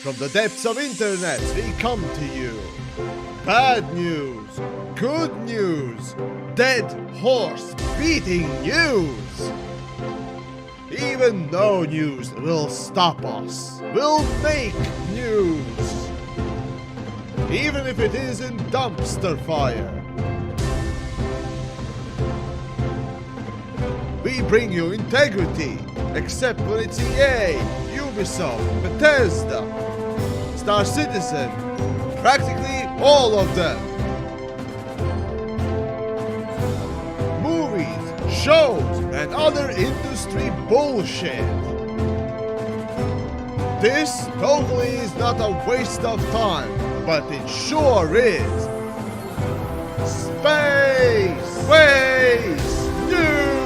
From the depths of internet, we come to you. Bad news, good news, dead horse beating news. Even no news will stop us. We'll make news. Even if it is in dumpster fire. We bring you integrity, except when it's EA, Ubisoft, Bethesda, Star Citizen, practically all of them. Movies, shows, and other industry bullshit. This totally is not a waste of time, but it sure is. Space Waste News!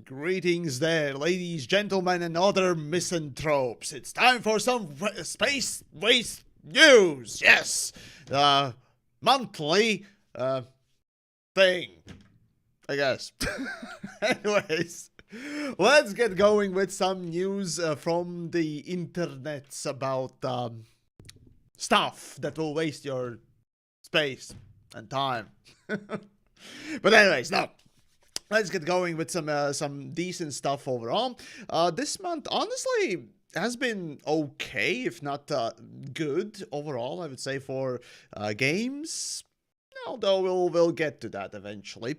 Greetings there, ladies, gentlemen, and other misanthropes. It's time for some space waste news. Yes, monthly thing, I guess. Anyways, let's get going with some news from the internets about stuff that will waste your space and time. But anyways, now let's get going with some decent stuff overall. This month, honestly, has been okay, if not good overall, I would say, for games. Although we'll get to that eventually.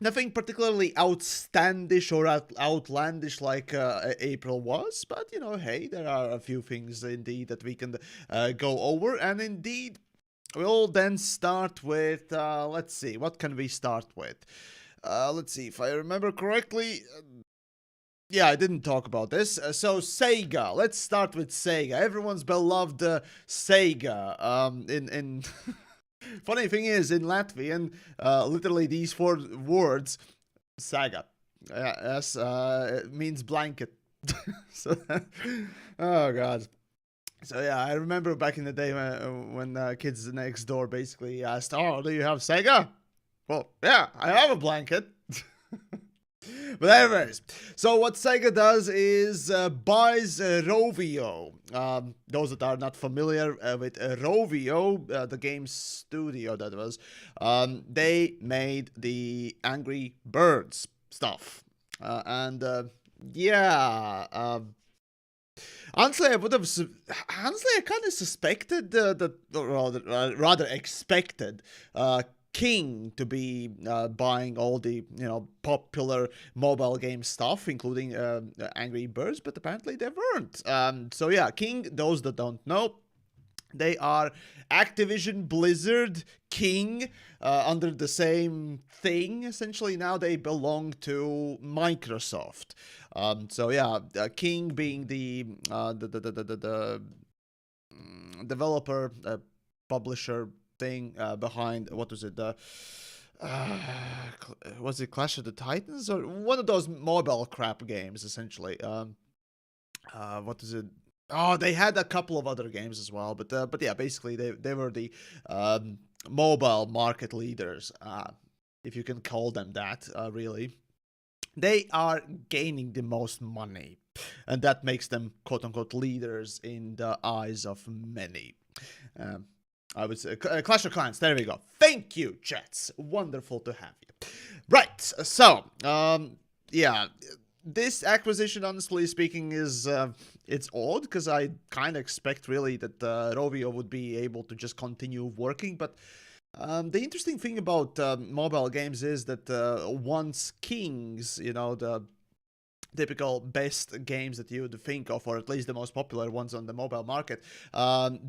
Nothing particularly outstandish or outlandish like April was, but you know, hey, there are a few things indeed that we can go over, and indeed, we'll then start with, let's see, what can we start with? Let's see, if I remember correctly, yeah, I didn't talk about this. So Sega, let's start with Sega. Everyone's beloved Sega. In funny thing is, in Latvian, literally these 4 words, Saga, yes, it means blanket. So, oh god. So yeah, I remember back in the day when kids next door basically asked, "Oh, do you have Sega?" Well, yeah, I have a blanket. But anyways, so what Sega does is buys Rovio. Those that are not familiar with Rovio, the game studio that was, they made the Angry Birds stuff. Yeah. Honestly, I kind of suspected or rather expected King to be buying all the popular mobile game stuff, including Angry Birds, but apparently they weren't. So yeah, King. Those that don't know, they are Activision Blizzard King under the same thing. Essentially, now they belong to Microsoft. So yeah, King being the developer, publisher thing behind, what was it? Was it Clash of the Titans or one of those mobile crap games? Essentially, what is it? Oh, they had a couple of other games as well, but yeah, basically they were the mobile market leaders, if you can call them that. Really, they are gaining the most money, and that makes them quote unquote leaders in the eyes of many. I would say Clash of Clans. There we go. Thank you, Jets. Wonderful to have you. Right. So, yeah. This acquisition, honestly speaking, is it's odd because I kind of expect really that Rovio would be able to just continue working. But the interesting thing about mobile games is that once Kings, the typical best games that you would think of, or at least the most popular ones on the mobile market,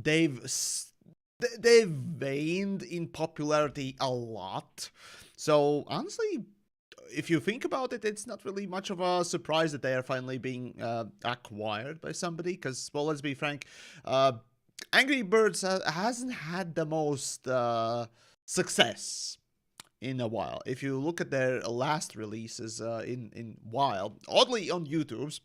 they've waned in popularity a lot. So honestly, if you think about it, it's not really much of a surprise that they are finally being acquired by somebody. Because, well, let's be frank, Angry Birds hasn't had the most success in a while. If you look at their last releases in while, oddly on YouTube's,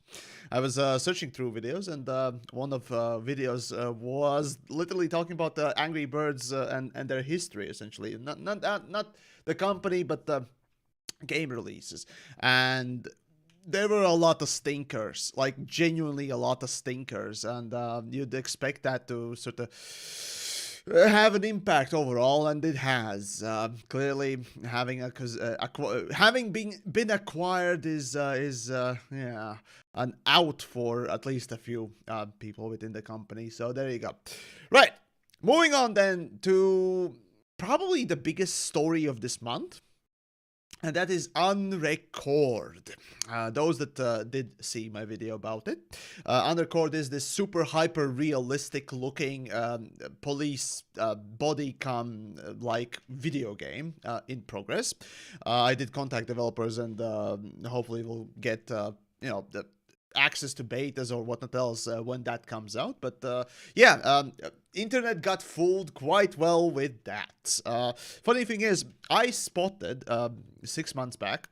I was searching through videos, and one of videos was literally talking about the Angry Birds and their history, essentially. Not the company, but the game releases. And there were a lot of stinkers, like genuinely a lot of stinkers, and you'd expect that to sort of have an impact overall, and it has. Clearly, having having been acquired is yeah, an out for at least a few people within the company. So there you go. Right, moving on then to probably the biggest story of this month. And that is Unrecord. Those that did see my video about it. Unrecord is this super hyper realistic looking police body cam like video game in progress. I did contact developers, and hopefully we'll get the access to betas or whatnot else when that comes out. But internet got fooled quite well with that. Funny thing is, I spotted 6 months back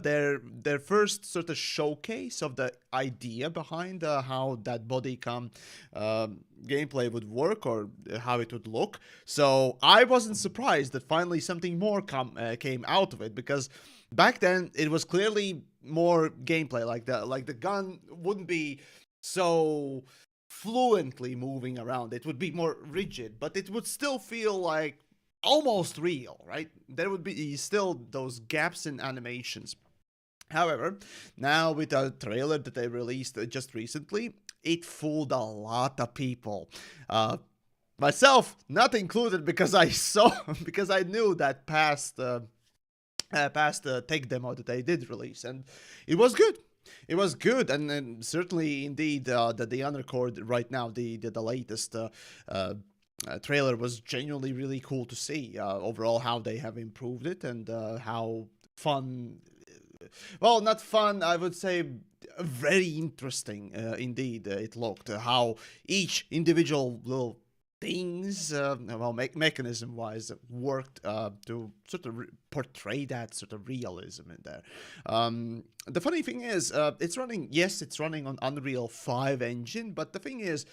their first sort of showcase of the idea behind how that body cam gameplay would work, or how it would look. So I wasn't surprised that finally something more came out of it, because back then it was clearly more gameplay, like the gun wouldn't be so fluently moving around. It would be more rigid, but it would still feel like almost real, right? There would be still those gaps in animations. However, now with a trailer that they released just recently, it fooled a lot of people. Myself not included, because because I knew that past tech demo that they did release, and it was good. It was good, and certainly indeed the Unrecord right now, the latest trailer was genuinely really cool to see. Overall, how they have improved it, and how fun. Well, not fun, I would say very interesting indeed it looked. How each individual little things, mechanism wise, worked to sort of portray that sort of realism in there. The funny thing is, it's running on Unreal 5 engine, but the thing is,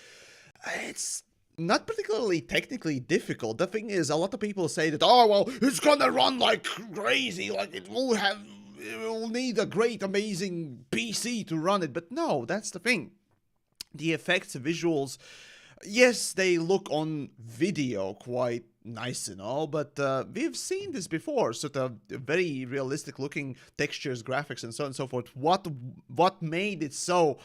it's not particularly technically difficult. The thing is, a lot of people say that, oh, well, it's gonna run like crazy, like it will need a great, amazing PC to run it. But no, that's the thing. The effects, visuals, yes, they look on video quite nice and all, but we've seen this before, sort of very realistic looking textures, graphics, and so on and so forth. What made it so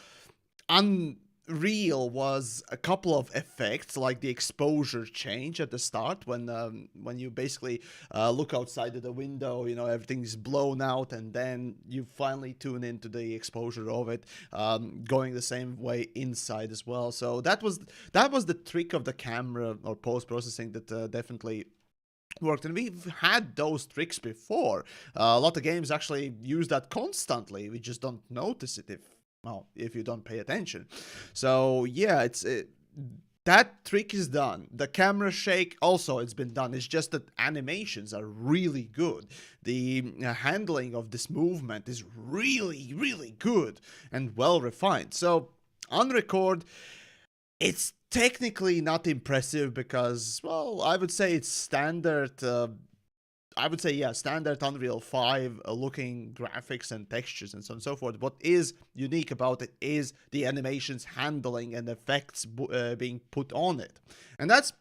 unreal was a couple of effects, like the exposure change at the start, when you basically look outside of the window, everything's blown out, and then you finally tune into the exposure of it, going the same way inside as well. So that was the trick of the camera or post-processing that definitely worked, and we've had those tricks before. A lot of games actually use that constantly. We just don't notice it if you don't pay attention. So yeah, that trick is done. The camera shake also, it's been done. It's just that animations are really good. The handling of this movement is really, really good and well refined. So Unrecord, it's technically not impressive because, well, I would say it's standard. Standard Unreal 5 looking graphics and textures and so on and so forth. What is unique about it is the animations handling and effects being put on it. And that's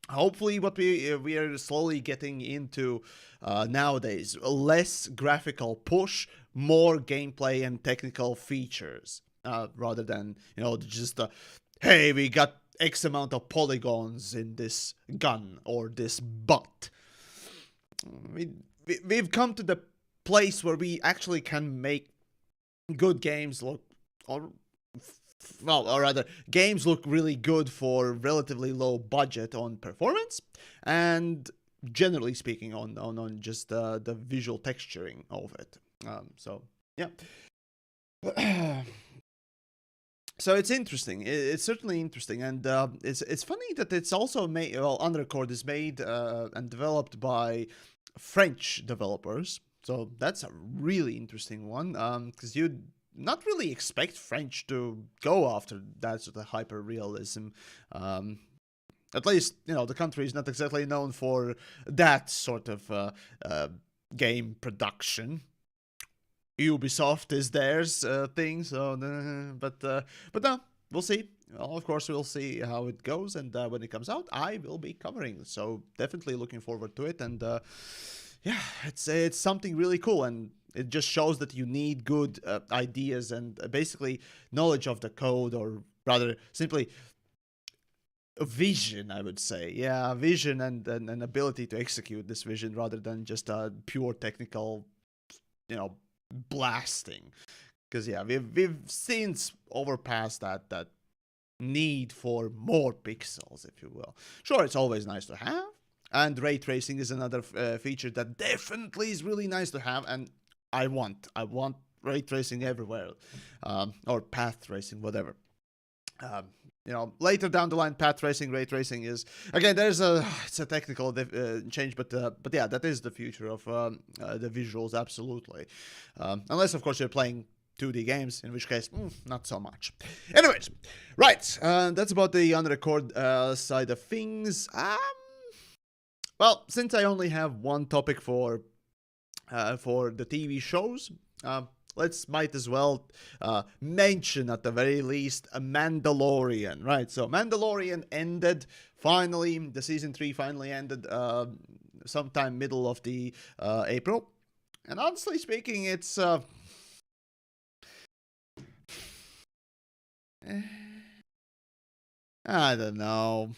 hopefully what we are slowly getting into nowadays. Less graphical push, more gameplay and technical features, rather than, just hey, we got X amount of polygons in this gun or this butt. We've come to the place where we actually can make good games look, or rather, games look really good for relatively low budget on performance, and generally speaking on just the visual texturing of it. So yeah. So it's interesting. It's certainly interesting, and it's funny that it's also made. Well, Unrecord is made and developed by French developers. So that's a really interesting one, because you'd not really expect French to go after that sort of hyper realism. Um, at least, the country is not exactly known for that sort of game production. Ubisoft is theirs thing, so but no, we'll see. Well, of course, we'll see how it goes, and when it comes out, I will be covering. So definitely looking forward to it, and yeah, it's something really cool, and it just shows that you need good ideas and basically knowledge of the code, or rather simply a vision, I would say. Yeah, vision and an ability to execute this vision rather than just a pure technical, you know, blasting. Because yeah, we've since overpassed that need for more pixels, if you will. Sure, it's always nice to have, and ray tracing is another feature that definitely is really nice to have, and I want ray tracing everywhere, or path tracing, whatever. Um, later down the line, path tracing, ray tracing is again. It's a technical change, but yeah, that is the future of the visuals, absolutely. Unless of course you're playing 2D games, in which case, not so much. Anyways, right, that's about the on-record side of things. Well, since I only have one topic for the TV shows, might as well mention at the very least a Mandalorian, right? So Mandalorian ended finally. The season 3 finally ended sometime middle of the April, and honestly speaking, it's I don't know.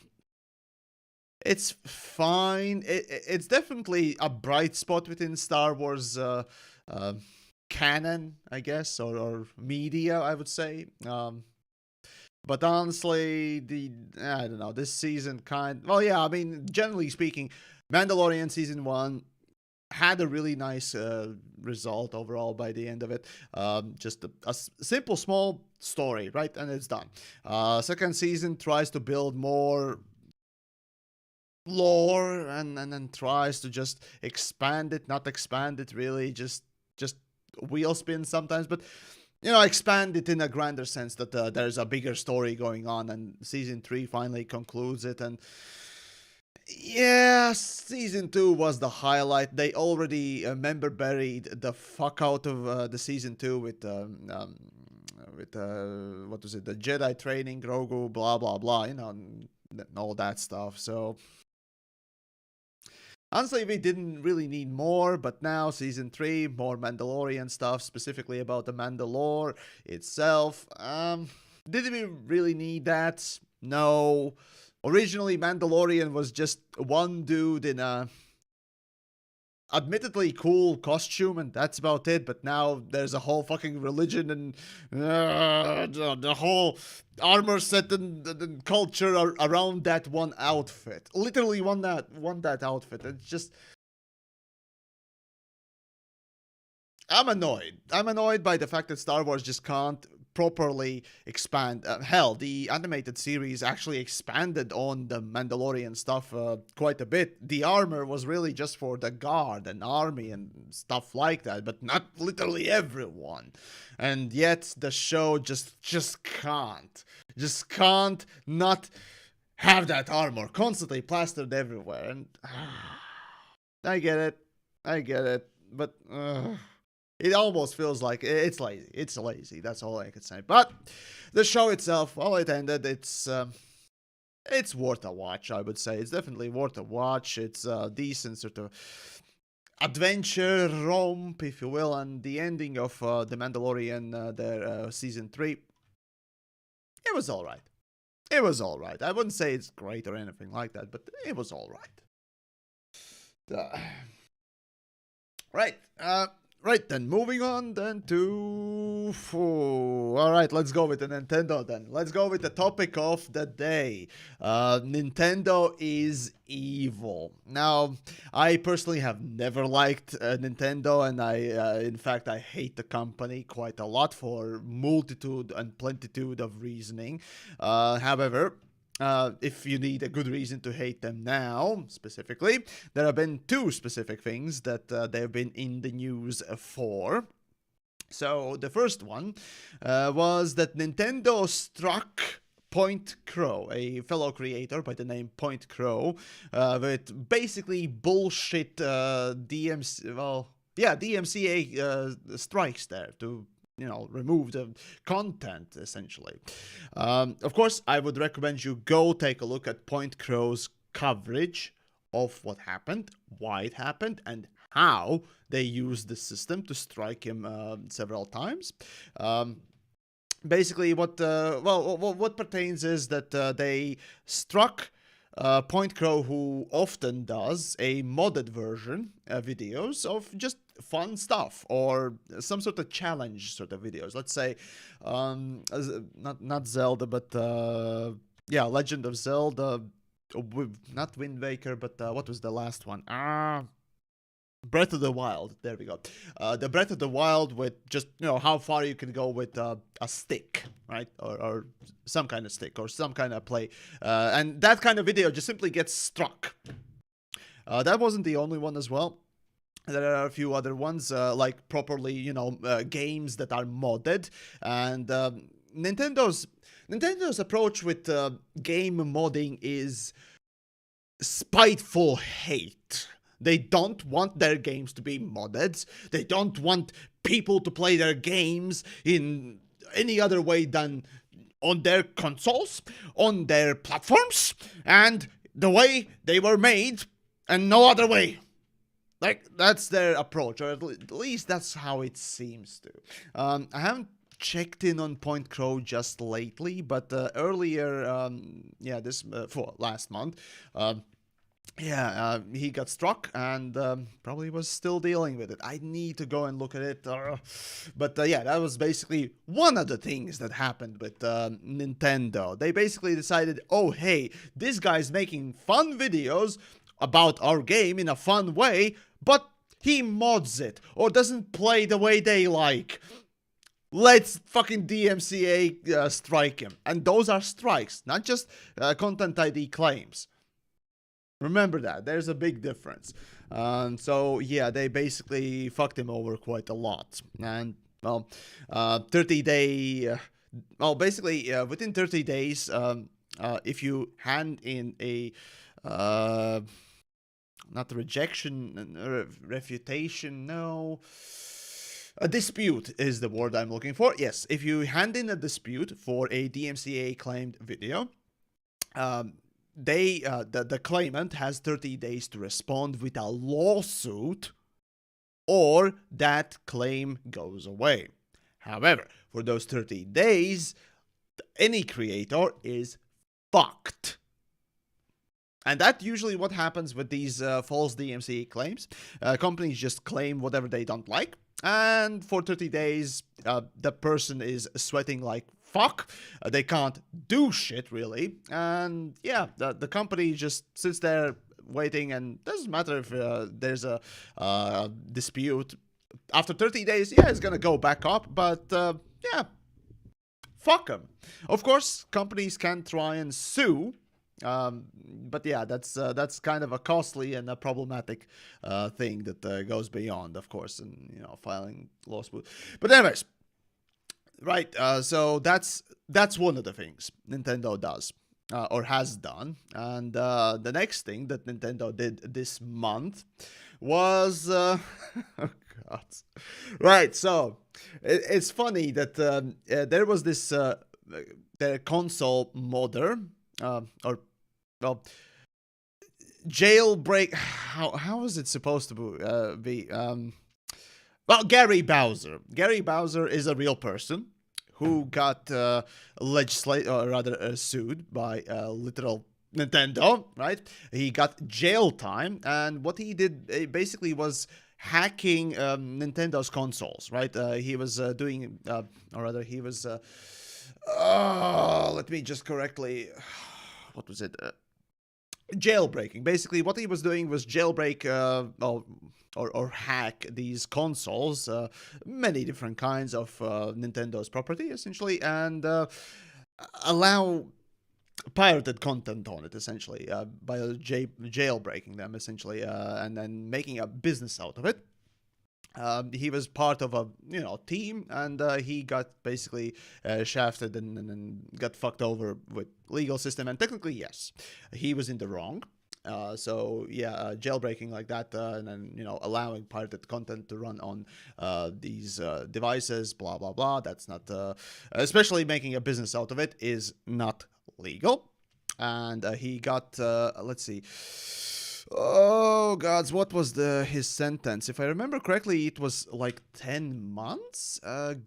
It's fine. It's definitely a bright spot within Star Wars canon, I guess, or media, I would say. But honestly, I don't know, this season well, yeah, I mean, generally speaking, Mandalorian season 1 had a really nice result overall by the end of it. Just a simple, small story, right? And it's done. Second season tries to build more lore and then tries to just expand it, not expand it really, just wheel spin sometimes, but expand it in a grander sense that there's a bigger story going on, and season 3 finally concludes it. And yeah, season 2 was the highlight. They already member buried the fuck out of the season 2 with what was it, the Jedi training, Grogu, blah blah blah, all that stuff. So honestly, we didn't really need more, but now season 3, more Mandalorian stuff, specifically about the Mandalore itself. Did we really need that? No. Originally, Mandalorian was just one dude in a admittedly cool costume, and that's about it. But now there's a whole fucking religion and the whole armor set and culture around that one outfit. Literally one that outfit. It's just, I'm annoyed. I'm annoyed by the fact that Star Wars just can't properly expand. Hell, the animated series actually expanded on the Mandalorian stuff quite a bit. The armor was really just for the guard and army and stuff like that, but not literally everyone. And yet the show just can't not have that armor constantly plastered everywhere. And I get it, but it almost feels like it's lazy. It's lazy. That's all I could say. But the show itself, well, it ended. It's worth a watch, I would say. It's definitely worth a watch. It's a decent sort of adventure romp, if you will. And the ending of The Mandalorian, their season 3, it was all right. It was all right. I wouldn't say it's great or anything like that, but it was all right. Right. Right then, moving on then to... Alright, let's go with the Nintendo then. Let's go with the topic of the day. Nintendo is evil. Now, I personally have never liked Nintendo, and in fact, I hate the company quite a lot for multitude and plentitude of reasoning. However, if you need a good reason to hate them now, specifically, there have been two specific things that they've been in the news for. So the first one was that Nintendo struck Point Crow, a fellow creator by the name Point Crow, with basically bullshit DMC. Well, yeah, DMCA strikes there to remove the content, essentially. Of course, I would recommend you go take a look at Point Crow's coverage of what happened, why it happened, and how they used the system to strike him several times. Basically, what pertains is that they struck Point Crow, who often does a modded version videos of just fun stuff or some sort of challenge sort of videos. Let's say, not Zelda, but yeah, Legend of Zelda. Not Wind Waker, but what was the last one? Breath of the Wild. There we go. The Breath of the Wild with just, how far you can go with a stick, right? Or some kind of stick or some kind of play. And that kind of video just simply gets struck. That wasn't the only one as well. There are a few other ones, like properly, games that are modded. And Nintendo's approach with game modding is spiteful hate. They don't want their games to be modded. They don't want people to play their games in any other way than on their consoles, on their platforms, and the way they were made, and no other way. Like, that's their approach, or at least that's how it seems to. I haven't checked in on Point Crow just lately, but earlier, for last month, he got struck and probably was still dealing with it. I need to go and look at it. But that was basically one of the things that happened with Nintendo. They basically decided, oh, hey, this guy's making fun videos about our game in a fun way, but he mods it or doesn't play the way they like. Let's fucking DMCA strike him. And those are strikes, not just Content ID claims. Remember that. There's a big difference. They basically fucked him over quite a lot. And, 30-day... within 30 days, if you hand in a... not rejection, refutation, no... A dispute is the word I'm looking for. Yes, if you hand in a dispute for a DMCA claimed video... the claimant has 30 days to respond with a lawsuit, or that claim goes away. However, for those 30 days, any creator is fucked. And that's usually what happens with these false DMCA claims. Companies just claim whatever they don't like, and for 30 days, the person is sweating like fuck. They can't do shit, really. And the company just sits there waiting, and doesn't matter if there's a dispute. After 30 days, it's gonna go back up, but fuck them. Of course, companies can try and sue, but that's kind of a costly and a problematic thing that goes beyond, of course, and filing lawsuit. But anyways, right, so that's one of the things Nintendo does, or has done. And the next thing that Nintendo did this month was... oh, God. Right, so it's funny that there was this their console modder, jailbreak... How is it supposed to be... Gary Bowser. Gary Bowser is a real person who got sued by literal Nintendo, right? He got jail time, and what he did basically was hacking Nintendo's consoles, right? He was doing, he was... let me just correctly... What was it? Jailbreaking. Basically, what he was doing was jailbreak... or hack these consoles, many different kinds of Nintendo's property, essentially, and allow pirated content on it, essentially, by jailbreaking them, essentially, and then making a business out of it. He was part of a team, and he got basically shafted and got fucked over with legal system. And technically, yes, he was in the wrong. So yeah, jailbreaking like that, and then allowing pirated content to run on these devices, blah blah blah. That's not, especially making a business out of it, is not legal. And he got, let's see. Oh gods, what was his sentence? If I remember correctly, it was like 10 months.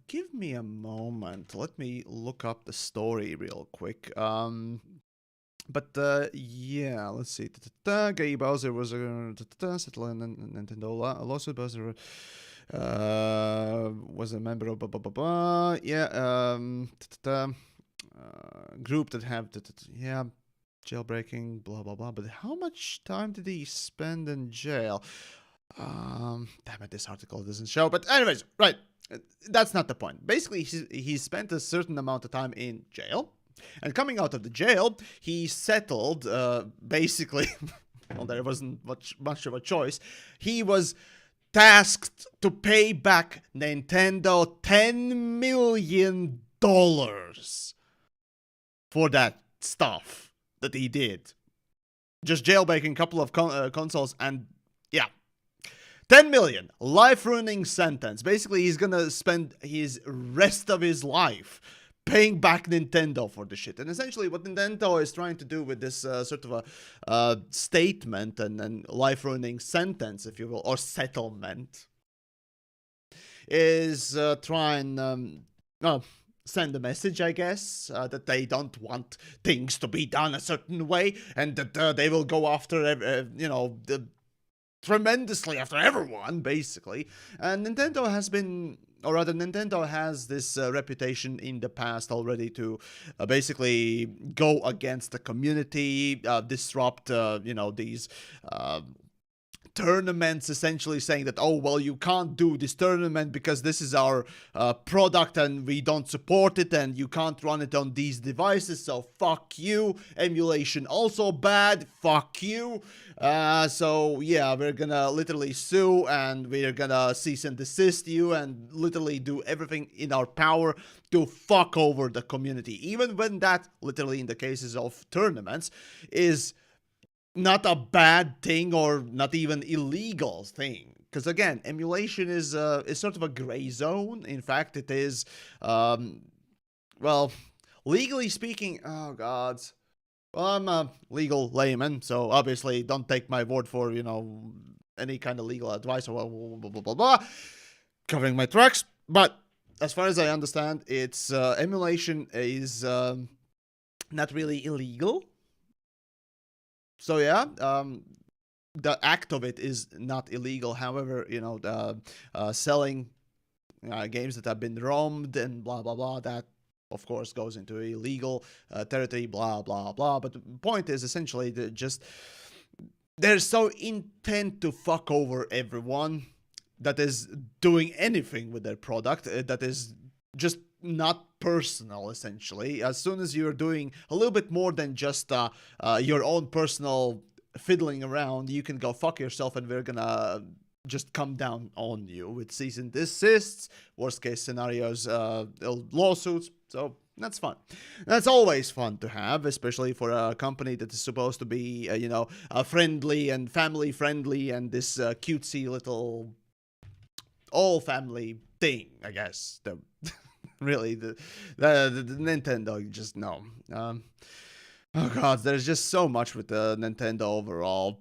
Give me a moment. Let me look up the story real quick. But yeah, let's see. Gay Bowser was settled in Nintendo lawsuit. Bowser was a member of yeah, group that have yeah, jailbreaking, blah blah blah. But how much time did he spend in jail? Damn it, this article doesn't show. But anyways, right, that's not the point. Basically, he spent a certain amount of time in jail, and coming out of the jail, he settled. Basically, well, there wasn't much of a choice. He was tasked to pay back Nintendo $10 million for that stuff that he did. Just jailbreaking a couple of consoles, and yeah, 10 million, life-ruining sentence. Basically, he's gonna spend his rest of his life paying back Nintendo for the shit. And essentially what Nintendo is trying to do with this sort of a statement and life-ruining sentence, if you will, or settlement, is try and send a message, I guess, that they don't want things to be done a certain way, and that they will go after, tremendously after everyone, basically. And Nintendo has been, or rather, Nintendo has this reputation in the past already to basically go against the community, disrupt, these tournaments, essentially saying that, oh, well, you can't do this tournament because this is our product and we don't support it, and you can't run it on these devices, so fuck you. Emulation also bad, fuck you. So yeah, we're gonna literally sue, and we're gonna cease and desist you, and literally do everything in our power to fuck over the community, even when that, literally in the cases of tournaments, is not a bad thing or not even illegal thing. Because again, emulation is sort of a gray zone. In fact, it is, well, legally speaking, oh gods. Well, I'm a legal layman, so obviously don't take my word for, any kind of legal advice or blah, blah, blah, blah, covering my tracks. But as far as I understand, it's emulation is not really illegal. So yeah, the act of it is not illegal. However, selling games that have been ROMed and blah blah blah, that of course goes into illegal territory. Blah blah blah. But the point is essentially that just they're so intent to fuck over everyone that is doing anything with their product that is just not personal, essentially. As soon as you're doing a little bit more than just your own personal fiddling around, you can go fuck yourself, and we're gonna just come down on you with cease and desists, worst case scenarios, lawsuits. So that's fun. That's always fun to have, especially for a company that is supposed to be, friendly and family friendly, and this cutesy little all family thing, I guess. Really, the Nintendo, just no. Oh god, there's just so much with the Nintendo overall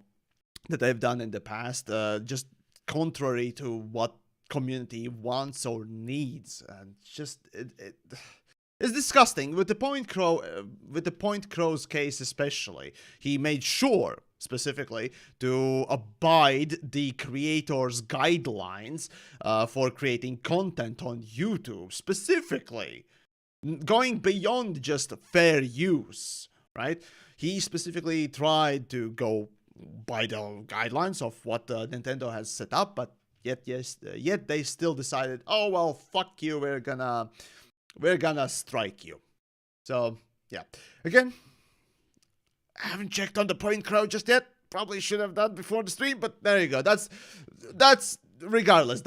that they've done in the past, just contrary to what community wants or needs, and just it's disgusting. With the Point Crow's case especially, he made sure specifically to abide the creator's guidelines for creating content on YouTube, specifically going beyond just fair use, right? He specifically tried to go by the guidelines of what Nintendo has set up, but yet they still decided, oh well, fuck you, we're gonna strike you. So yeah, again, I haven't checked on the point crowd just yet. Probably should have done before the stream, but there you go. That's regardless.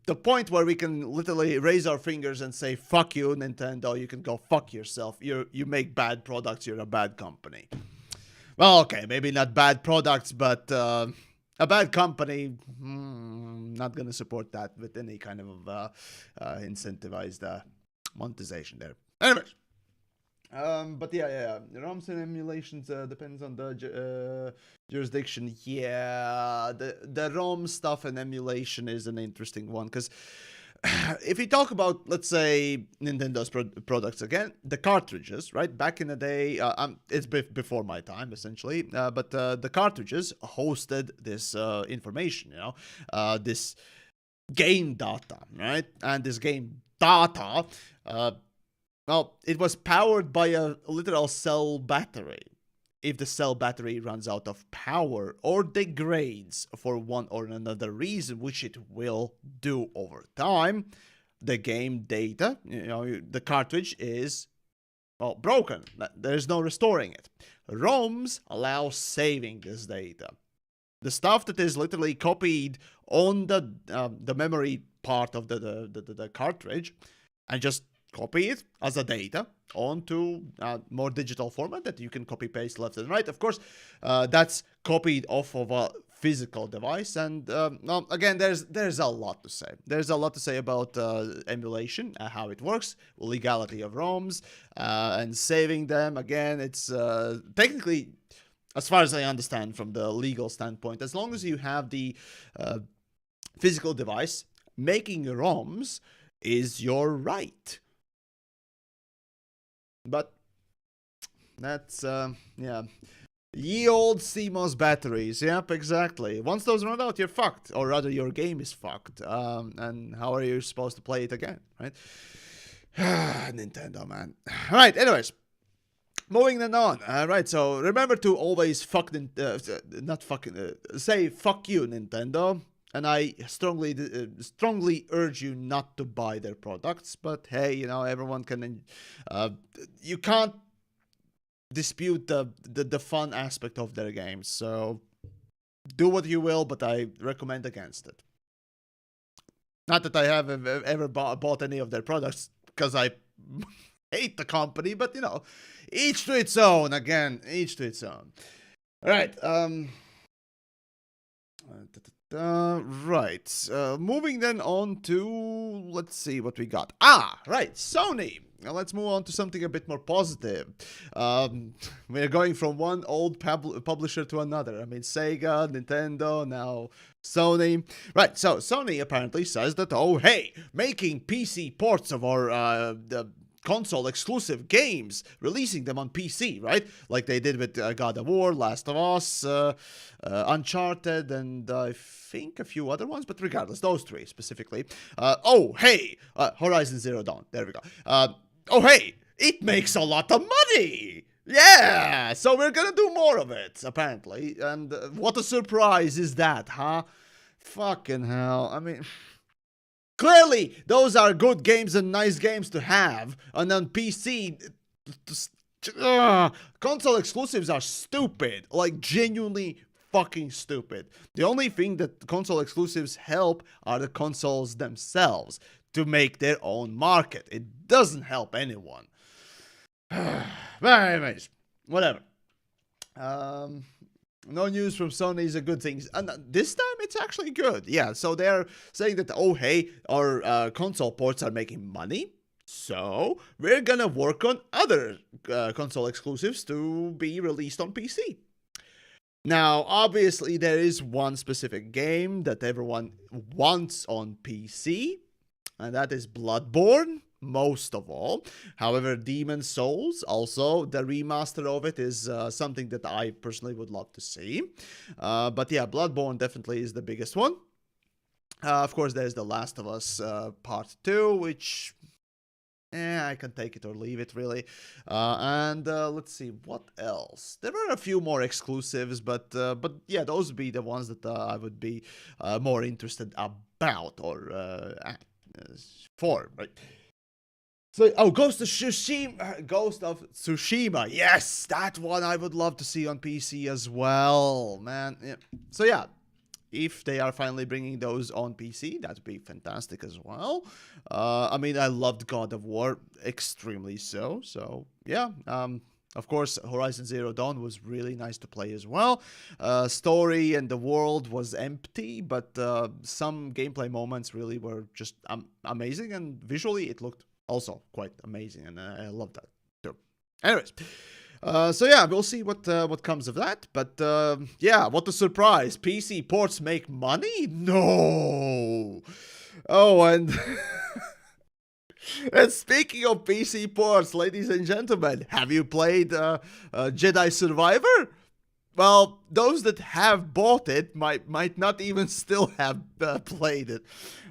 The point where we can literally raise our fingers and say fuck you, Nintendo. You can go fuck yourself. You make bad products. You're a bad company. Well, okay, maybe not bad products, but a bad company. Not gonna support that with any kind of incentivized monetization there. Anyways. But yeah. ROMs and emulations depends on the jurisdiction. Yeah, the ROM stuff and emulation is an interesting one because if we talk about, let's say, Nintendo's products again, the cartridges, right? Back in the day, it's before my time essentially, but the cartridges hosted this information, this game data, right? And this game data. Well, it was powered by a literal cell battery. If the cell battery runs out of power or degrades for one or another reason, which it will do over time, the game data, the cartridge is, well, broken. There's no restoring it. ROMs allow saving this data. The stuff that is literally copied on the memory part of the cartridge and just copy it as a data onto a more digital format that you can copy paste left and right. Of course, that's copied off of a physical device, and well, again, there's a lot to say. There's a lot to say about emulation, how it works, legality of ROMs, and saving them. Again, it's technically, as far as I understand from the legal standpoint, as long as you have the physical device, making ROMs is your right. But that's, yeah. Ye old CMOS batteries. Yep, exactly. Once those run out, you're fucked. Or rather, your game is fucked. And how are you supposed to play it again, right? Nintendo, man. Alright, anyways. Moving then on. Alright, so remember to always say fuck you, Nintendo. And I strongly urge you not to buy their products. But hey, everyone can. You can't dispute the fun aspect of their games. So do what you will, but I recommend against it. Not that I have ever bought any of their products because I hate the company, but each to its own. Again, each to its own. All right. Right. Moving then on to, let's see what we got. Right. Sony. Now let's move on to something a bit more positive. We're going from one old publisher to another. I mean, Sega, Nintendo, now Sony. Right. So Sony apparently says that, oh, hey, making PC ports of our console exclusive games, releasing them on PC, right? Like they did with God of War, Last of Us, Uncharted, and I think a few other ones, but regardless, those three specifically. Horizon Zero Dawn. There we go. It makes a lot of money. Yeah, so we're gonna do more of it, apparently. And what a surprise is that, huh? Fucking hell. I mean, clearly, those are good games and nice games to have. And on PC, console exclusives are stupid. Like, genuinely fucking stupid. The only thing that console exclusives help are the consoles themselves to make their own market. It doesn't help anyone. But anyways, whatever. No news from Sony is a good thing. And this time it's actually good. Yeah, so they're saying that, oh, hey, our console ports are making money. So we're gonna work on other console exclusives to be released on PC. Now, obviously, there is one specific game that everyone wants on PC, and that is Bloodborne. Most of all. However, Demon's Souls, also, the remaster of it is something that I personally would love to see. But yeah, Bloodborne definitely is the biggest one. Of course, there's The Last of Us Part 2, which I can take it or leave it, really. And let's see, what else? There were a few more exclusives, but yeah, those would be the ones that I would be more interested about or for, right? So, oh, Ghost of Tsushima. Yes, that one I would love to see on PC as well, man. Yeah. So yeah, if they are finally bringing those on PC, that'd be fantastic as well. I mean, I loved God of War extremely so. So yeah, of course, Horizon Zero Dawn was really nice to play as well. Story and the world was empty, but some gameplay moments really were just amazing, and visually it looked also quite amazing, and I love that too. Anyways. So yeah, we'll see what comes of that. But yeah, what a surprise! PC ports make money? No. Oh, and and speaking of PC ports, ladies and gentlemen, have you played Jedi Survivor? Well, those that have bought it might not even still have played it.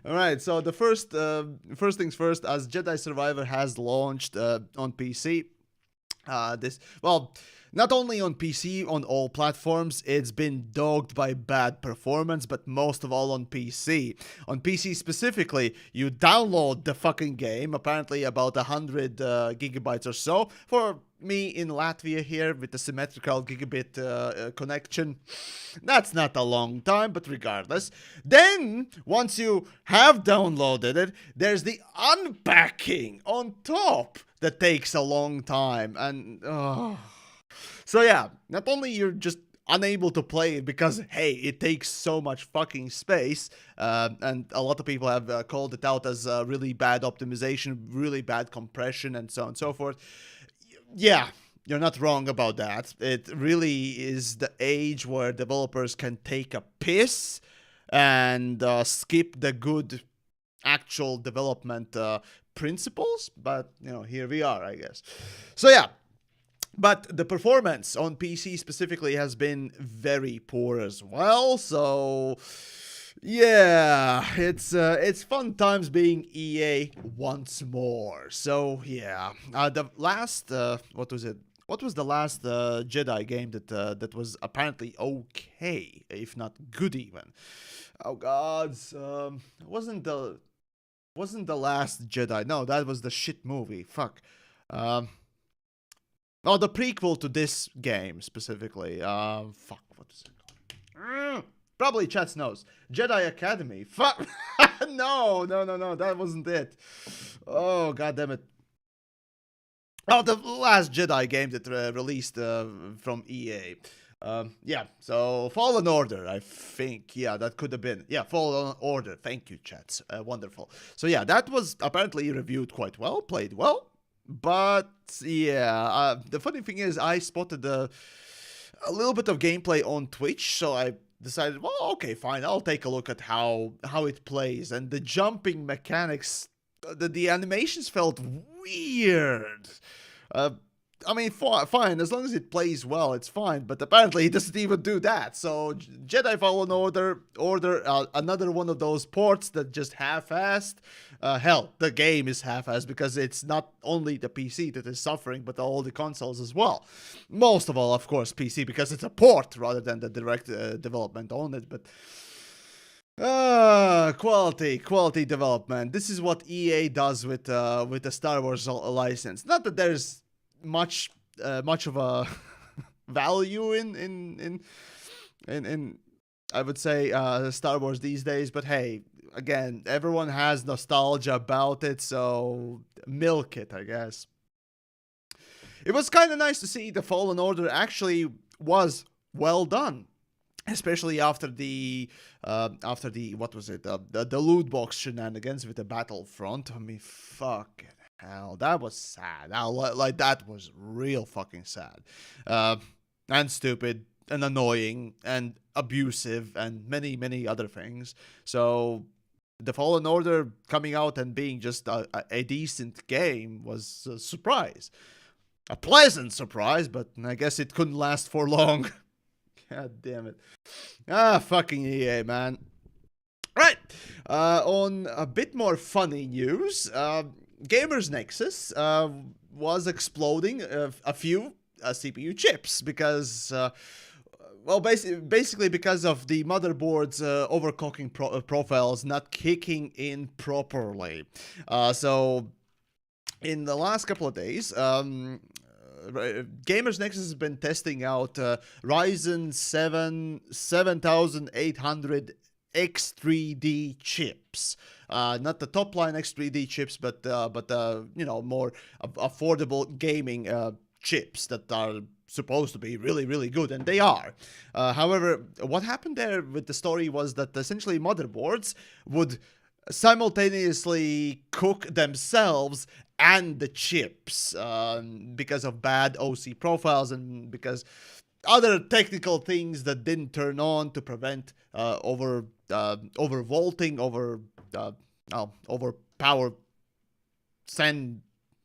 All right, so the first things first, as Jedi Survivor has launched on PC. Not only on PC, on all platforms, it's been dogged by bad performance, but most of all on PC. On PC specifically, you download the fucking game, apparently about 100 gigabytes or so. For me in Latvia here with the symmetrical gigabit connection, that's not a long time, but regardless. Then, once you have downloaded it, there's the unpacking on top that takes a long time, and so yeah, not only you're just unable to play it because hey, it takes so much fucking space, and a lot of people have called it out as really bad optimization, really bad compression, and so on and so forth. Yeah, you're not wrong about that. It really is the age where developers can take a piss and skip the good actual development principles, but you know, here we are, I guess. So yeah, but the performance on PC specifically has been very poor as well. So yeah, it's fun times being EA once more. So yeah, the last what was it? What was the last Jedi game that was apparently okay, if not good even? Oh gods, wasn't the last Jedi? No, that was the shit movie. Fuck. Oh, the prequel to this game specifically. Fuck. What is it called? Probably Chat's knows. Jedi Academy. Fuck. No. That wasn't it. Oh, god damn it. Oh, the last Jedi game that released from EA. Yeah, so Fallen Order, I think. Yeah, that could have been. Yeah, Fallen Order. Thank you, chats. Wonderful. So yeah, that was apparently reviewed quite well, played well. But yeah, the funny thing is I spotted a little bit of gameplay on Twitch, so I decided, well, okay, fine, I'll take a look at how it plays. And the jumping mechanics, the animations felt weird. I mean, fine, as long as it plays well, it's fine. But apparently, it doesn't even do that. So, Jedi Fallen Order, another one of those ports that just half-assed. Hell, the game is half-assed because it's not only the PC that is suffering, but all the consoles as well. Most of all, of course, PC, because it's a port rather than the direct development on it. But quality development. This is what EA does with the Star Wars license. Not that there's much of a value in I would say Star Wars these days, but hey, again, everyone has nostalgia about it, so milk it, I guess. It was kind of nice to see the Fallen Order actually was well done, especially after the what was it, the loot box shenanigans with the Battlefront. I mean, fuck. Hell, that was sad. Like that was real fucking sad, and stupid, and annoying, and abusive, and many other things. So, the Fallen Order coming out and being just a decent game was a surprise, a pleasant surprise. But I guess it couldn't last for long. God damn it! Fucking EA, man. Right. On a bit more funny news. Gamers Nexus was exploding a few CPU chips because, basically because of the motherboard's overclocking profiles not kicking in properly. So in the last couple of days, Gamers Nexus has been testing out Ryzen 7 7800 X3D chips. Not the top line X3D chips, but more affordable gaming chips that are supposed to be really, really good, and they are. However, what happened there with the story was that essentially motherboards would simultaneously cook themselves and the chips because of bad OC profiles and because other technical things that didn't turn on to prevent overvolting, over power send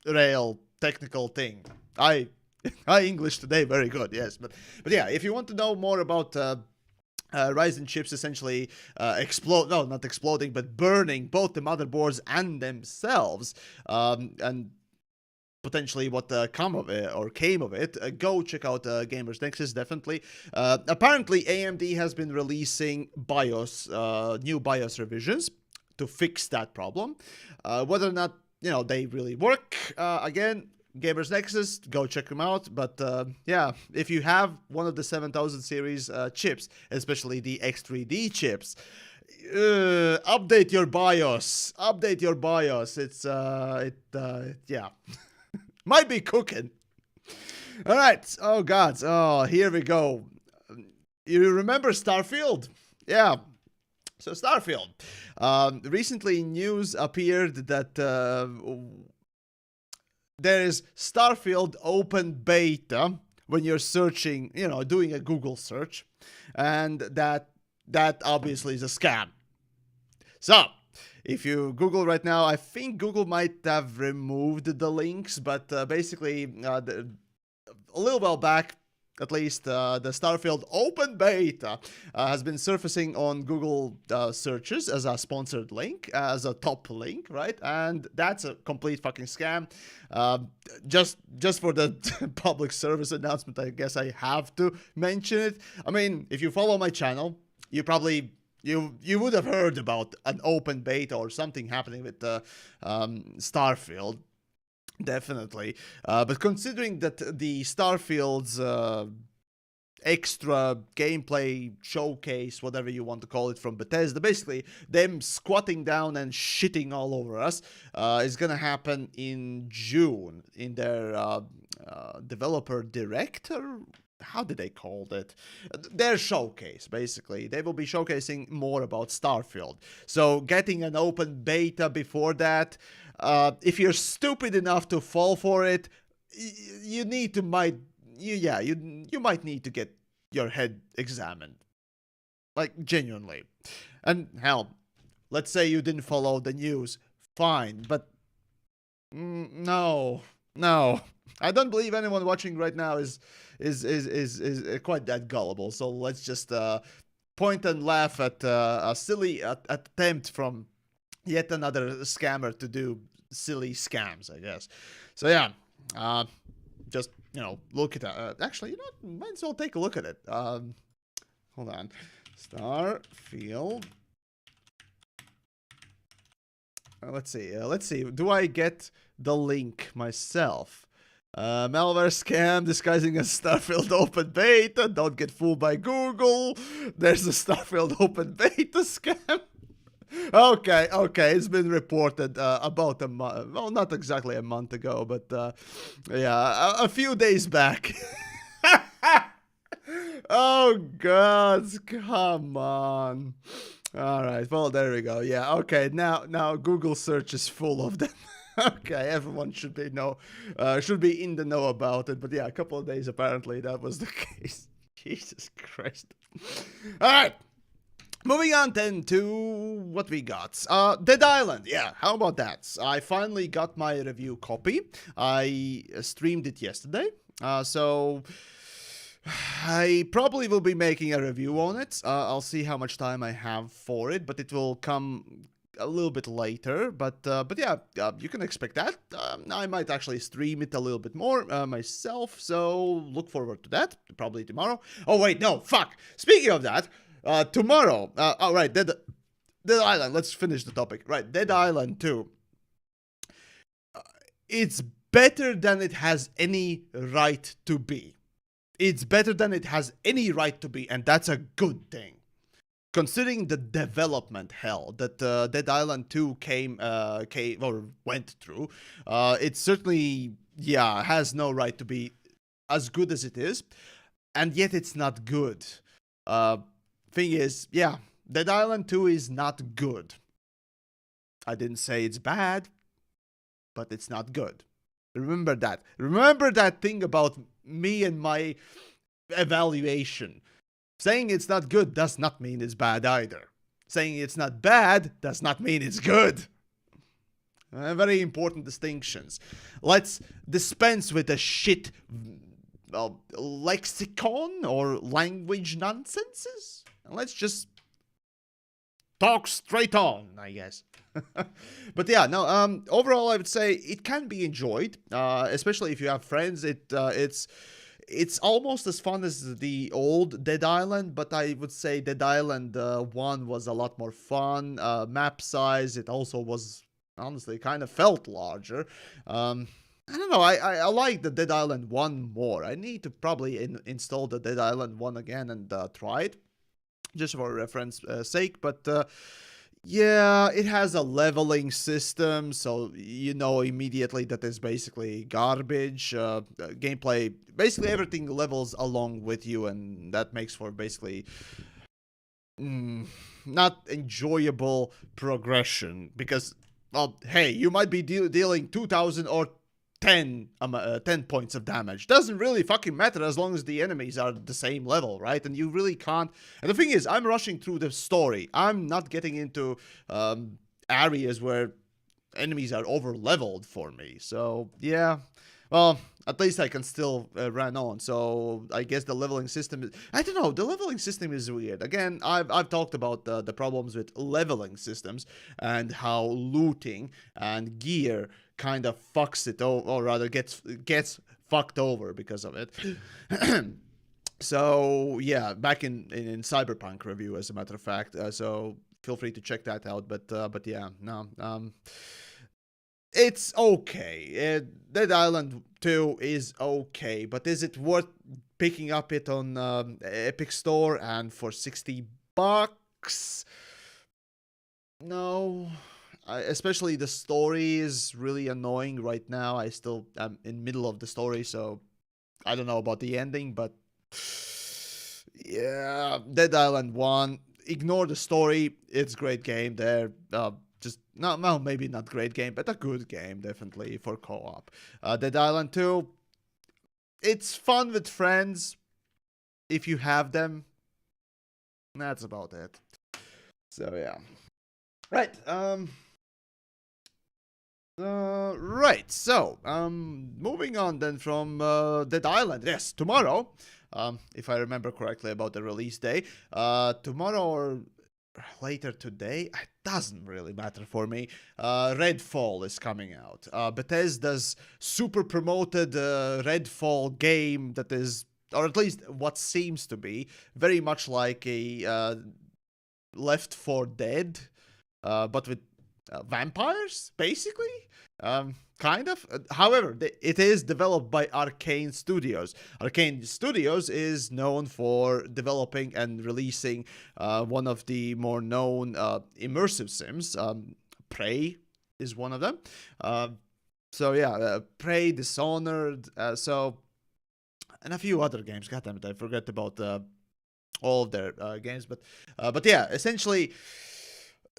rail technical thing. I English today very good, yes, but yeah, if you want to know more about Ryzen chips essentially not exploding, but burning both the motherboards and themselves, and potentially what came of it, go check out Gamers Nexus, definitely. Apparently, AMD has been releasing new BIOS revisions to fix that problem. Whether or not, they really work, again, Gamers Nexus, go check them out. But yeah, if you have one of the 7000 series chips, especially the X3D chips, update your BIOS. Update your BIOS. It's yeah, might be cooking. All right. Oh God. Oh, here we go. You remember Starfield? Yeah. So Starfield. Recently, news appeared that there is Starfield open beta when you're searching, doing a Google search, and that obviously is a scam. So, if you Google right now, I think Google might have removed the links, but basically, a little while back, at least, the Starfield open beta has been surfacing on Google searches as a sponsored link, as a top link, right? And that's a complete fucking scam. Just for the public service announcement, I guess I have to mention it. I mean, if you follow my channel, you probably you would have heard about an open beta or something happening with Starfield. Definitely. But considering that the Starfield's extra gameplay showcase, whatever you want to call it, from Bethesda, basically them squatting down and shitting all over us, is gonna happen in June in their developer direct, or how did they call it? Their showcase, basically. They will be showcasing more about Starfield. So getting an open beta before that, if you're stupid enough to fall for it, you might need to get your head examined. Like, genuinely. And hell, let's say you didn't follow the news. Fine, but no. I don't believe anyone watching right now is quite that gullible. So let's just point and laugh at a silly attempt from yet another scammer to do silly scams, I guess. So yeah, just look at that. Actually, might as well take a look at it. Hold on, Starfield. Let's see. Do I get the link myself? Malware scam disguising a Starfield open beta. Don't get fooled by Google. There's a Starfield open beta scam. Okay. It's been reported about a month. Well, not exactly a month ago, but yeah, a few days back. Oh God, come on. All right, well, there we go. Yeah, okay, now Google search is full of them. Okay, everyone should be in the know about it. But yeah, a couple of days apparently that was the case. Jesus Christ. All right. Moving on then to what we got. Dead Island. Yeah, how about that? I finally got my review copy. I streamed it yesterday. So I probably will be making a review on it. I'll see how much time I have for it, but it will come a little bit later. But yeah, you can expect that. I might actually stream it a little bit more myself, so look forward to that. Probably tomorrow. Oh wait, no, fuck. Speaking of that, tomorrow. All right, Dead Island. Let's finish the topic. Right, Dead Island 2. it's better than it has any right to be. It's better than it has any right to be, and that's a good thing. Considering the development hell that Dead Island 2 came or went through, it certainly, yeah, has no right to be as good as it is, and yet it's not good. Uh, Thing is, yeah, Dead Island 2 is not good. I didn't say it's bad, but it's not good. Remember that. Remember that thing about me and my evaluation. Saying it's not good does not mean it's bad either. Saying it's not bad does not mean it's good. Very important distinctions. Let's dispense with the shit lexicon or language nonsenses. And let's just talk straight on, I guess. But yeah, no. Overall, I would say it can be enjoyed, especially if you have friends. It's almost as fun as the old Dead Island, but I would say Dead Island 1 was a lot more fun. Map size, it also was, honestly, kind of felt larger. I don't know, I like the Dead Island 1 more. I need to probably install the Dead Island 1 again and try it, just for reference sake, but... yeah, it has a leveling system, so you know immediately that is basically garbage. Gameplay, basically everything levels along with you, and that makes for basically not enjoyable progression. Because, well, hey, you might be dealing 2,000 or 10 points of damage. Doesn't really fucking matter as long as the enemies are the same level, right? And you really can't. And the thing is, I'm rushing through the story. I'm not getting into areas where enemies are over leveled for me. So yeah, well, at least I can still run on. So I guess the leveling system is, I don't know, the leveling system is weird. Again, I've talked about the problems with leveling systems and how looting and gear kind of fucks it over, or rather gets fucked over because of it. So yeah, back in Cyberpunk review, as a matter of fact. So feel free to check that out. But yeah, no, it's okay. Dead Island 2 is okay, but is it worth picking up it on Epic Store and for $60? No. Especially the story is really annoying right now. I still am in middle of the story, so I don't know about the ending, but yeah, Dead Island 1, ignore the story. It's a great game there. Just, no, well, maybe not great game, but a good game, definitely, for co-op. Dead Island 2, it's fun with friends, if you have them. That's about it. So, yeah. Right, right, so, moving on then from Dead Island. Yes, tomorrow, if I remember correctly about the release day, tomorrow or later today, it doesn't really matter for me, Redfall is coming out. Bethesda's super promoted Redfall game that is, or at least what seems to be, very much like a Left 4 Dead, but with vampires, basically. Kind of. However, it is developed by Arcane Studios. Arcane Studios is known for developing and releasing one of the more known immersive sims. Prey is one of them. So yeah, Prey, Dishonored, so, and a few other games. God damn it, I forgot about all of their games. But yeah, essentially,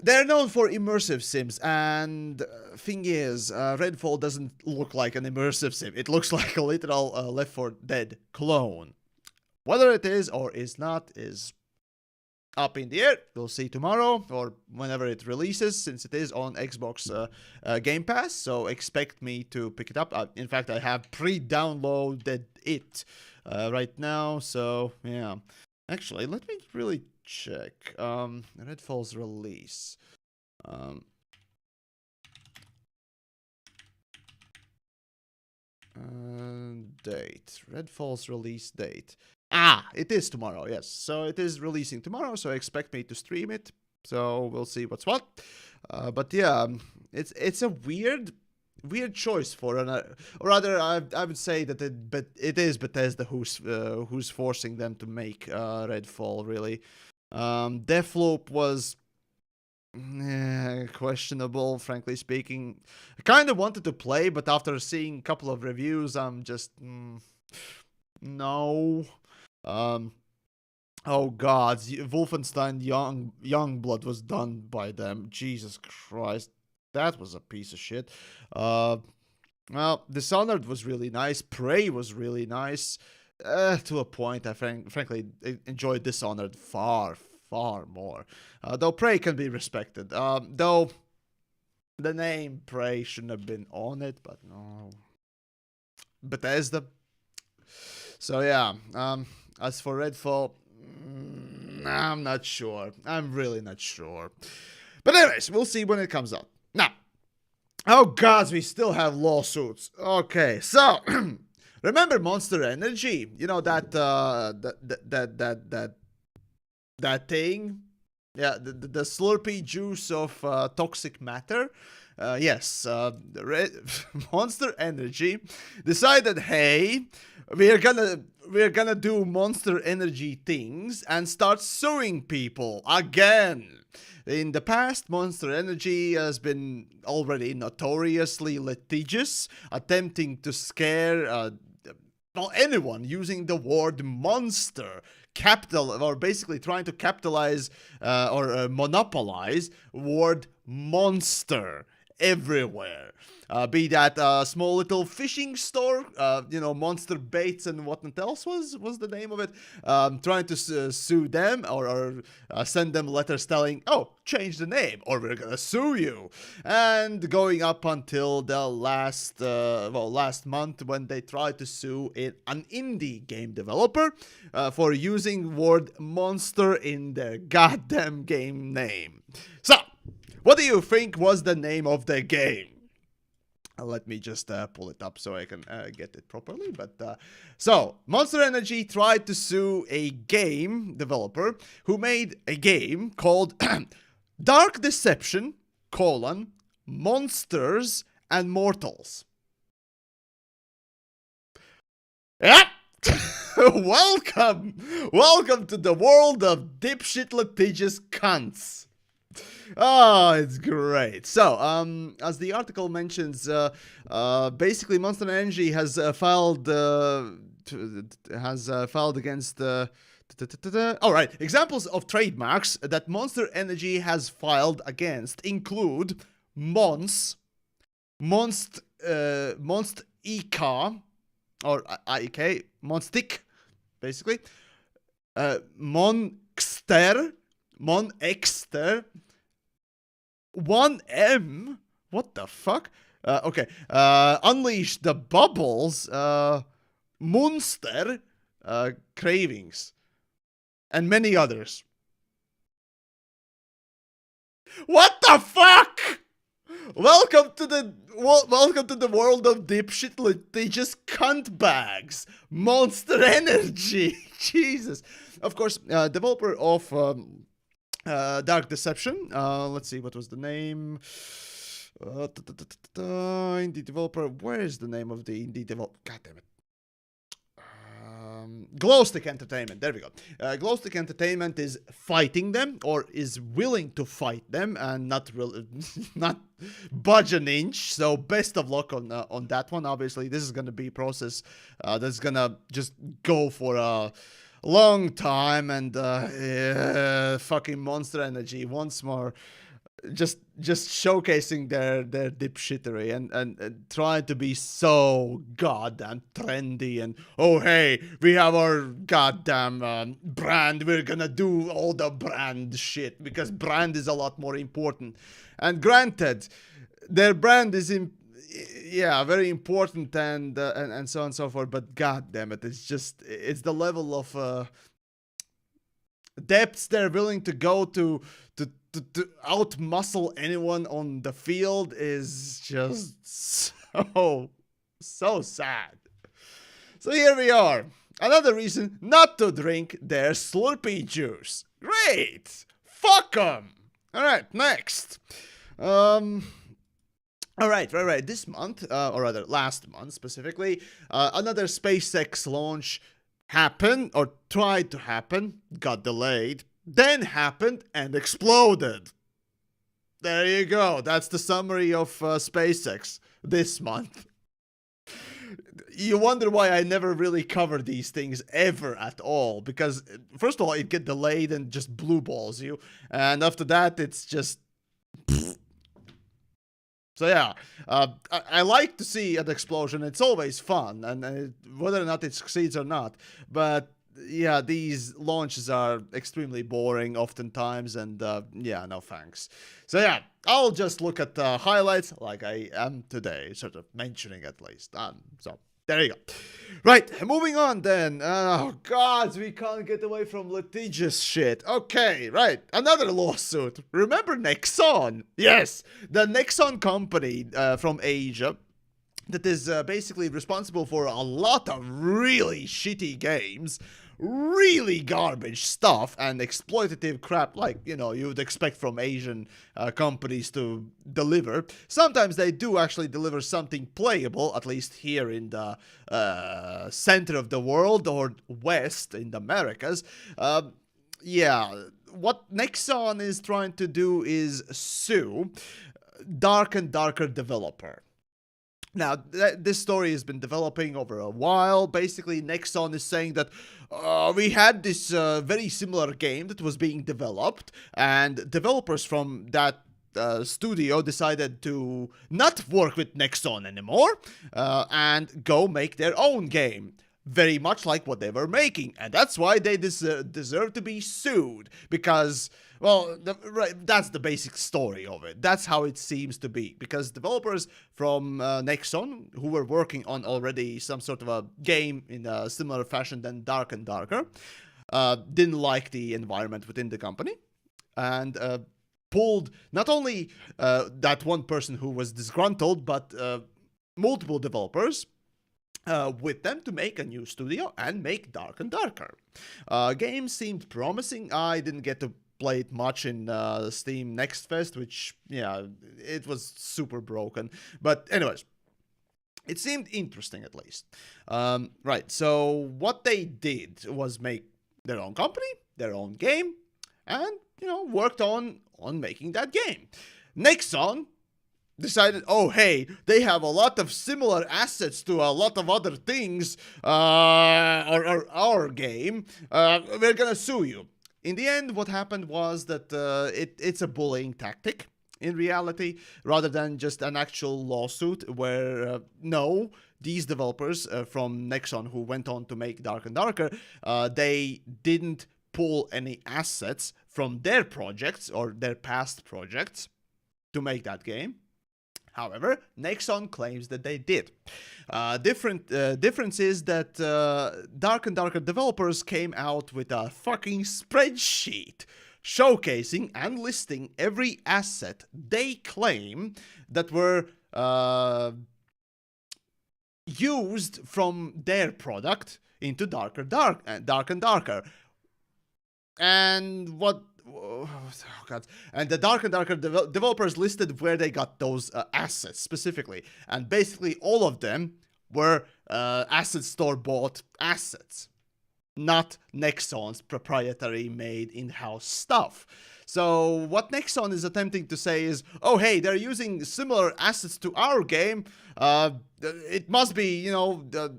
they're known for immersive sims, and thing is, Redfall doesn't look like an immersive sim. It looks like a literal Left 4 Dead clone. Whether it is or is not is up in the air. We'll see tomorrow or whenever it releases, since it is on Xbox Game Pass. So expect me to pick it up. In fact, I have pre-downloaded it right now. So yeah, actually, let me really check. Redfall's release. Date. Redfall's release date. It is tomorrow, yes. So it is releasing tomorrow, so expect me to stream it. So we'll see what's what. But yeah, it's a weird weird choice for an, or rather, I would say that it is Bethesda who's forcing them to make Redfall. Really, Deathloop was questionable, frankly speaking. I kind of wanted to play, but after seeing a couple of reviews, I'm just no. Um, oh God, Wolfenstein Youngblood was done by them. Jesus Christ, that was a piece of shit. Well, Dishonored was really nice. Prey was really nice. To a point, I frankly enjoyed Dishonored far more. Though Prey can be respected. Though the name Prey shouldn't have been on it, but no. Bethesda. So yeah. As for Redfall, I'm not sure. I'm really not sure. But anyways, we'll see when it comes out. Now, oh gods, we still have lawsuits. Okay, so remember Monster Energy? You know that that thing? Yeah, the Slurpee juice of toxic matter. Yes, Monster Energy decided, hey, we're gonna do Monster Energy things and start suing people again. In the past, Monster Energy has been already notoriously litigious, attempting to scare anyone using the word monster. Or basically trying to capitalize or monopolize word monster everywhere. Be that a small little fishing store, Monster Baits and whatnot else was the name of it. Trying to sue them or send them letters telling, oh, change the name or we're gonna sue you. And going up until the last month when they tried to sue an indie game developer for using word monster in their goddamn game name. So, what do you think was the name of the game? Let me just pull it up so I can get it properly. But so Monster Energy tried to sue a game developer who made a game called Dark Deception: Monsters and Mortals. Yeah. Welcome to the world of dipshit litigious cunts. Oh, it's great. So, as the article mentions, basically Monster Energy has filed against. All right. Examples of trademarks that Monster Energy has filed against include Monst Ika or IK Monstic, basically. Monxter. 1M? What the fuck? Okay. Unleash the Bubbles. Munster. Cravings. And many others. What the fuck? Welcome to the world of dipshit litigious cunt bags. Monster Energy. Jesus. Of course, developer of Dark Deception. Let's see, what was the name? Indie developer. Where is the name of the indie developer? God damn it. Glowstick Entertainment. There we go. Glowstick Entertainment is fighting them, or is willing to fight them, and not budge an inch. So best of luck on that one. Obviously, this is gonna be a process that's gonna just go for a long time, and fucking Monster Energy once more, just showcasing their dipshittery and trying to be so goddamn trendy and, oh hey, we have our goddamn brand, we're gonna do all the brand shit because brand is a lot more important. And granted, their brand is very important and so on and so forth, but god damn it, it's the level of depths they're willing to go to out-muscle anyone on the field is just so sad. So here we are. Another reason not to drink their Slurpee juice. Great! Fuck 'em! Alright, next. All right, right, right. This month, or rather last month specifically, another SpaceX launch happened, or tried to happen, got delayed, then happened and exploded. There you go. That's the summary of SpaceX this month. You wonder why I never really cover these things ever at all, because first of all, it get delayed and just blue balls you, and after that, it's just. So yeah, I like to see an explosion. It's always fun, and whether or not it succeeds or not. But yeah, these launches are extremely boring oftentimes, and yeah, no thanks. So yeah, I'll just look at the highlights like I am today, sort of mentioning at least. So there you go. Right, moving on then. Oh god, we can't get away from litigious shit. Okay, right, another lawsuit. Remember Nexon? Yes, the Nexon company from Asia that is basically responsible for a lot of really shitty games, really garbage stuff, and exploitative crap like, you know, you would expect from Asian companies to deliver. Sometimes they do actually deliver something playable, at least here in the center of the world or west in the Americas. Yeah, what Nexon is trying to do is sue Dark and Darker developer. Now, this story has been developing over a while. Basically, Nexon is saying that we had this very similar game that was being developed, and developers from that studio decided to not work with Nexon anymore and go make their own game. Very much like what they were making, and that's why they deserve to be sued, because, well, right, that's the basic story of it. That's how it seems to be, because developers from Nexon, who were working on already some sort of a game in a similar fashion than Dark and Darker, didn't like the environment within the company, and pulled not only that one person who was disgruntled, but multiple developers with them to make a new studio and make Dark and Darker. Game seemed promising. I didn't get to play it much in Steam Next Fest, which, yeah, it was super broken. But anyways, it seemed interesting at least. Right, so what they did was make their own company, their own game, and, you know, worked on making that game. Nexon decided, oh hey, they have a lot of similar assets to a lot of other things, or our game. We're gonna sue you. In the end, what happened was that it's a bullying tactic in reality, rather than just an actual lawsuit where, no, these developers from Nexon who went on to make Dark and Darker, they didn't pull any assets from their projects or their past projects to make that game. However, Nexon claims that they did. Difference is that Dark and Darker developers came out with a fucking spreadsheet showcasing and listing every asset they claim that were used from their product into Dark and Darker. And what... Oh god! And the Dark and Darker developers listed where they got those assets specifically, and basically all of them were asset store bought assets, not Nexon's proprietary made in-house stuff. So what Nexon is attempting to say is, oh hey, they're using similar assets to our game. It must be, you know, the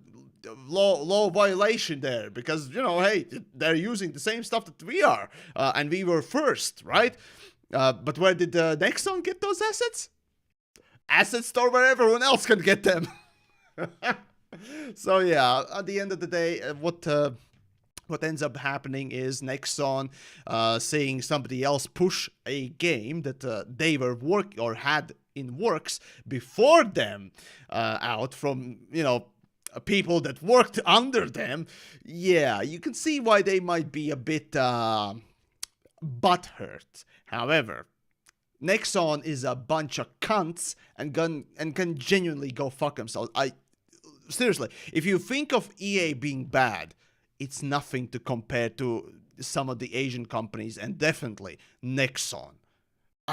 law violation there, because, you know, hey, they're using the same stuff that we are, and we were first, right? But where did Nexon get those assets? Asset store where everyone else can get them. So yeah, at the end of the day, what ends up happening is Nexon seeing somebody else push a game that they were had in works before them out from, you know, people that worked under them. Yeah, you can see why they might be a bit butthurt. However, Nexon is a bunch of cunts and can genuinely go fuck themselves. Seriously, if you think of EA being bad, it's nothing to compare to some of the Asian companies, and definitely Nexon.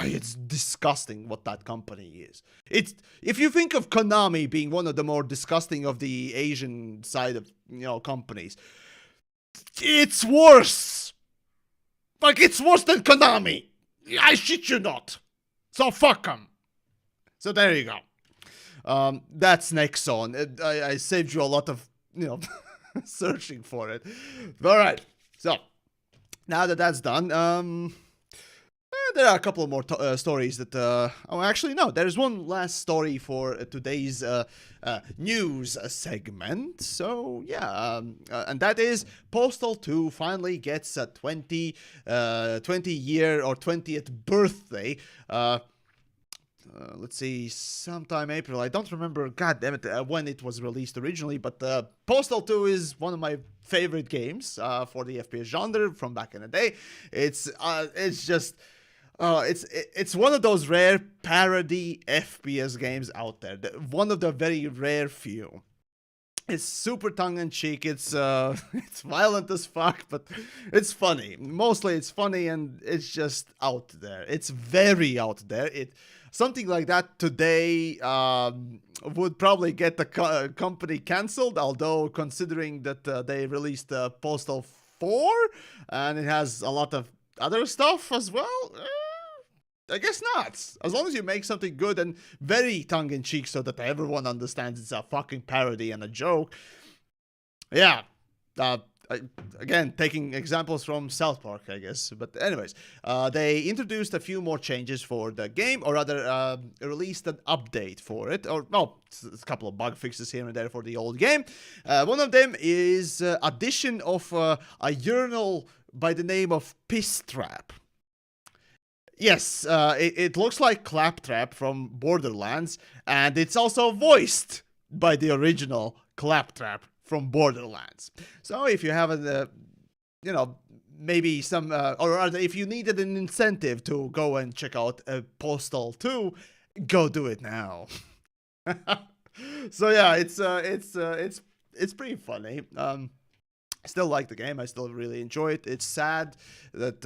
It's disgusting what that company is. It's if you think of Konami being one of the more disgusting of the Asian side of companies, it's worse. Like it's worse than Konami. I shit you not. So fuck them. So there you go. That's Nexon. I saved you a lot of searching for it. All right. So now that that's done, there are a couple of more stories that. Actually, no. There's one last story for today's news segment. So yeah, and that is Postal 2 finally gets a 20 year or 20th birthday. Let's see, sometime April. I don't remember, god damn it, when it was released originally, but Postal 2 is one of my favorite games for the FPS genre from back in the day. It's just... it's one of those rare parody FPS games out there. One of the very rare few. It's super tongue-in-cheek. It's it's violent as fuck, but it's funny. Mostly it's funny, and it's just out there. It's very out there. Something like that today would probably get the company cancelled, although considering that they released Postal 4, and it has a lot of other stuff as well, I guess not. As long as you make something good and very tongue-in-cheek so that everyone understands it's a fucking parody and a joke. Yeah. Again, taking examples from South Park, I guess. But anyways, they introduced a few more changes for the game, or rather, released an update for it. Or, a couple of bug fixes here and there for the old game. One of them is addition of a urinal by the name of Piss Trap. Yes, it looks like Claptrap from Borderlands, and it's also voiced by the original Claptrap from Borderlands. So if you have a, maybe some, or rather, if you needed an incentive to go and check out Postal 2, go do it now. So yeah, it's pretty funny. I still like the game. I still really enjoy it. It's sad that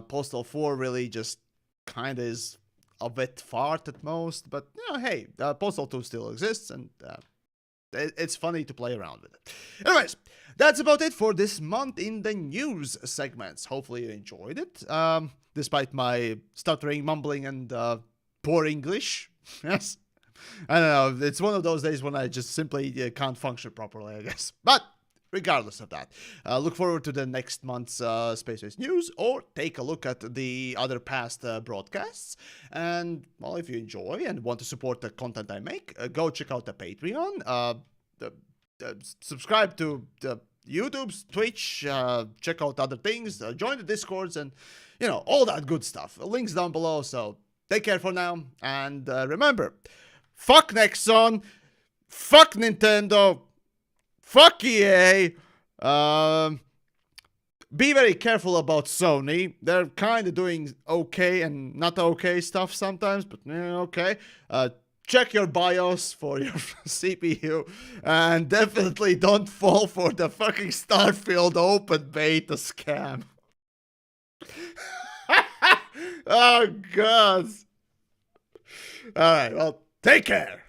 Postal 4 really just kind of is a bit fart at most, but hey, Postal 2 still exists, and it's funny to play around with it. Anyways, that's about it for this month in the news segments. Hopefully you enjoyed it, despite my stuttering, mumbling, and poor English. Yes, I don't know, it's one of those days when I just simply can't function properly, I guess. But regardless of that, look forward to the next month's Space News, or take a look at the other past broadcasts. And, well, if you enjoy and want to support the content I make, go check out the Patreon, subscribe to the YouTube's, Twitch, check out other things, join the Discords, and, all that good stuff. Links down below, so take care for now, and remember, fuck Nexon, fuck Nintendo, fuck EA. Be very careful about Sony. They're kind of doing okay and not okay stuff sometimes, but okay. Check your BIOS for your CPU, and definitely don't fall for the fucking Starfield open beta scam. Oh, God. All right, well, take care.